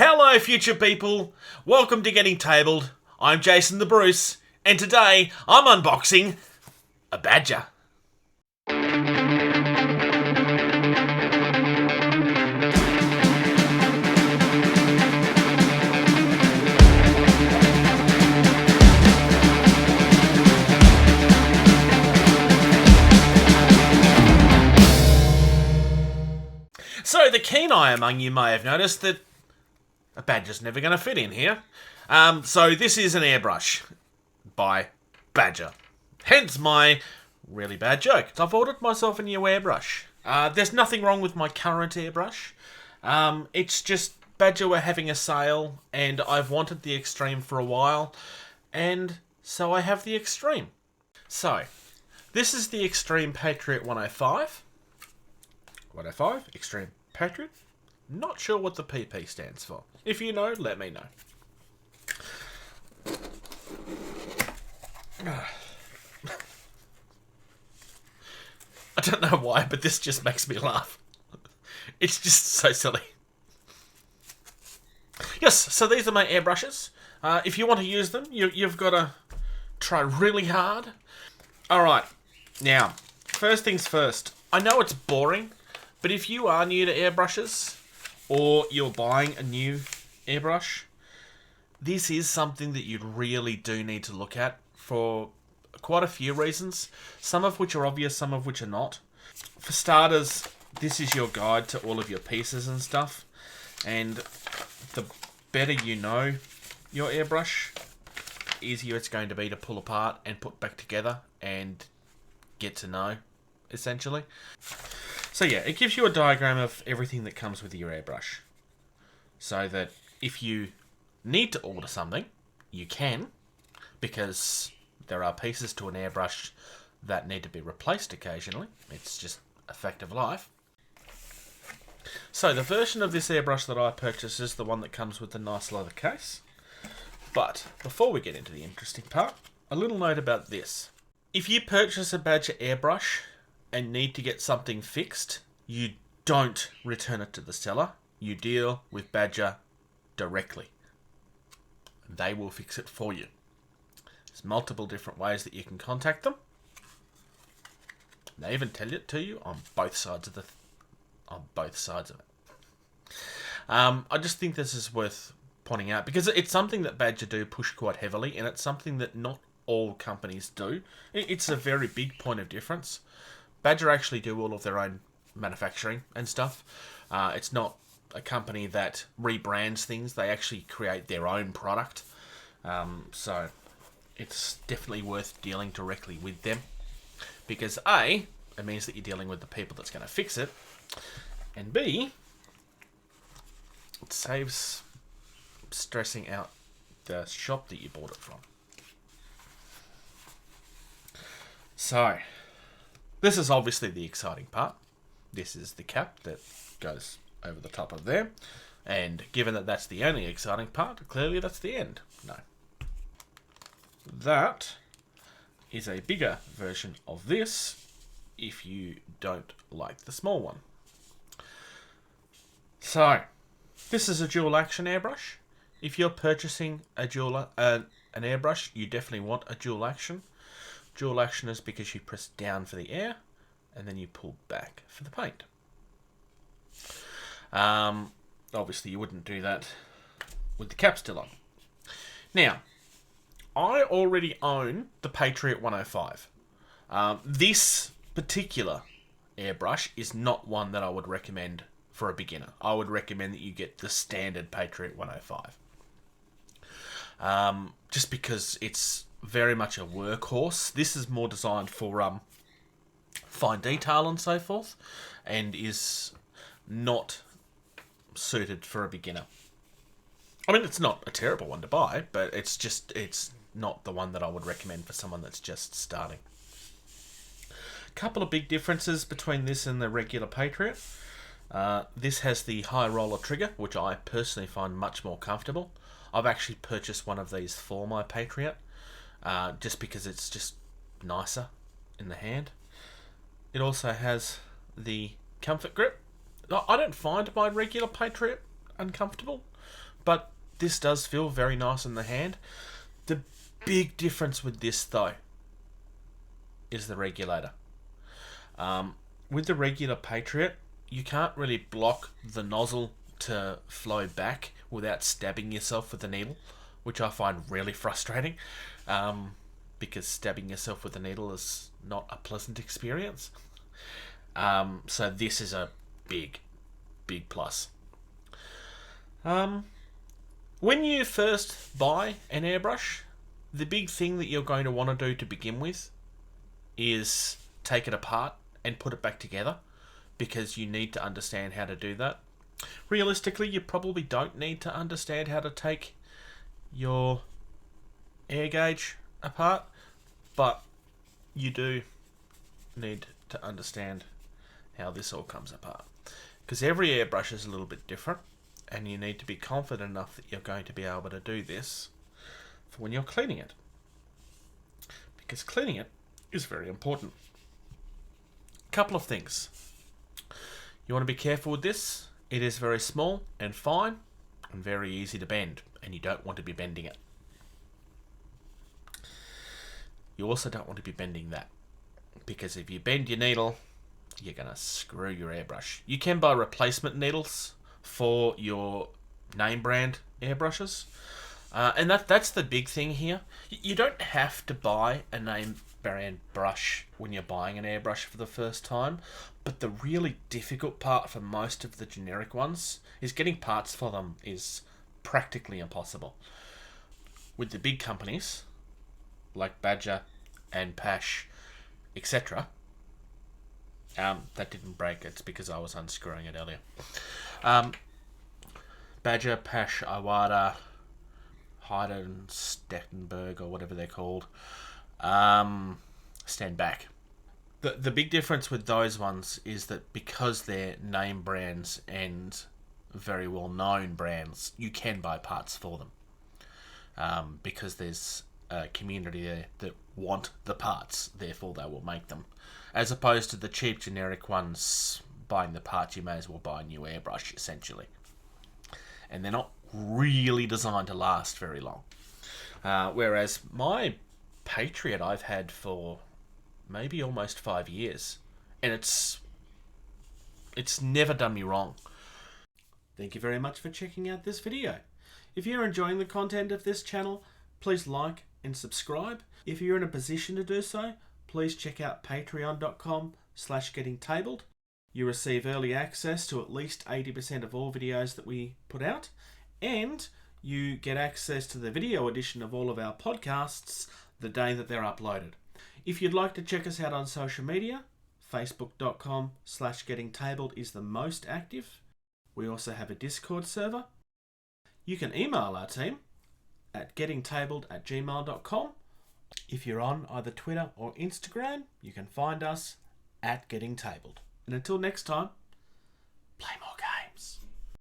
Hello, future people. Welcome to Getting Tabled. I'm Jason the Bruce, and today I'm unboxing a Badger. So the keen eye among you may have noticed that a Badger's never going to fit in here. So this is an airbrush by Badger. Hence my really bad joke. I've ordered myself a new airbrush. There's nothing wrong with my current airbrush. It's just Badger were having a sale and I've wanted the Xtreme for a while. And so I have the Xtreme. So this is the Xtreme Patriot 105. 105, Xtreme Patriot. Not sure what the PP stands for. If you know, let me know. I don't know why, but this just makes me laugh. It's just so silly. Yes, so these are my airbrushes. If you want to use them, you've got to try really hard. Alright, now, first things first. I know it's boring, but if you are new to airbrushes, or you're buying a new airbrush, this is something that you really do need to look at for quite a few reasons, some of which are obvious, some of which are not. For starters, this is your guide to all of your pieces and stuff, and the better you know your airbrush, the easier it's going to be to pull apart and put back together and get to know, essentially. So yeah, it gives you a diagram of everything that comes with your airbrush. So that if you need to order something, you can, because there are pieces to an airbrush that need to be replaced occasionally. It's just a fact of life. So the version of this airbrush that I purchased is the one that comes with the nice leather case. But before we get into the interesting part, a little note about this. If you purchase a Badger airbrush and need to get something fixed, you don't return it to the seller. You deal with Badger directly. They will fix it for you. There's multiple different ways that you can contact them. They even tell it to you on both sides of it. I just think this is worth pointing out because it's something that Badger do push quite heavily, and it's something that not all companies do. It's a very big point of difference. Badger actually do all of their own manufacturing and stuff. It's not a company that rebrands things. They actually create their own product. So it's definitely worth dealing directly with them. Because A, it means that you're dealing with the people that's going to fix it. And B, it saves stressing out the shop that you bought it from. So this is obviously the exciting part. This is the cap that goes over the top of there. And given that that's the only exciting part, clearly that's the end. No. That is a bigger version of this if you don't like the small one. So, this is a dual action airbrush. If you're purchasing an airbrush, you definitely want a dual action. Dual action is because you press down for the air and then you pull back for the paint. Obviously you wouldn't do that with the cap still on. Now, I already own the Patriot 105. This particular airbrush is not one that I would recommend for a beginner. I would recommend that you get the standard Patriot 105. Just because it's very much a workhorse. This is more designed for fine detail and so forth, and is not suited for a beginner. I mean, it's not a terrible one to buy, but it's not the one that I would recommend for someone that's just starting. Couple of big differences between this and the regular Patriot. This has the high roller trigger, which I personally find much more comfortable. I've actually purchased one of these for my Patriot, just because it's just nicer in the hand. It also has the comfort grip. I don't find my regular Patriot uncomfortable, but this does feel very nice in the hand. The big difference with this, though, is the regulator. With the regular Patriot, you can't really block the nozzle to flow back without stabbing yourself with the needle, which I find really frustrating, because stabbing yourself with a needle is not a pleasant experience. So this is a big plus. When you first buy an airbrush, the big thing that you're going to want to do to begin with is take it apart and put it back together, because you need to understand how to do that. Realistically, you probably don't need to understand how to take your air gauge apart, but you do need to understand how this all comes apart, because every airbrush is a little bit different, and you need to be confident enough that you're going to be able to do this for when you're cleaning it, because cleaning it is very important. Couple of things. You want to be careful with this. It is very small and fine and very easy to bend, and you don't want to be bending it. You also don't want to be bending that, because if you bend your needle, you're going to screw your airbrush. You can buy replacement needles for your name brand airbrushes, and that's the big thing here. You don't have to buy a name brand brush when you're buying an airbrush for the first time, but the really difficult part for most of the generic ones is getting parts for them is practically impossible. With the big companies like Badger and Pash, etc., that didn't break. It's because I was unscrewing it earlier. Badger, Pash, Iwata, Heiden, Stettenberg, or whatever they're called, stand back. The big difference with those ones is that because they're name brands and very well known brands, you can buy parts for them, because there's a community there that want the parts, therefore they will make them, as opposed to the cheap generic ones. Buying the parts, you may as well buy a new airbrush, essentially, and they're not really designed to last very long. Whereas my Patriot I've had for maybe almost 5 years, and it's never done me wrong. Thank you very much for checking out this video. If you're enjoying the content of this channel, please like and subscribe. If you're in a position to do so, please check out patreon.com/gettingtabled. You receive early access to at least 80% of all videos that we put out, and you get access to the video edition of all of our podcasts the day that they're uploaded. If you'd like to check us out on social media, facebook.com/gettingtabled is the most active. We also have a Discord server. You can email our team at gettingtabled@gmail.com. If you're on either Twitter or Instagram, you can find us at gettingtabled. And until next time, play more.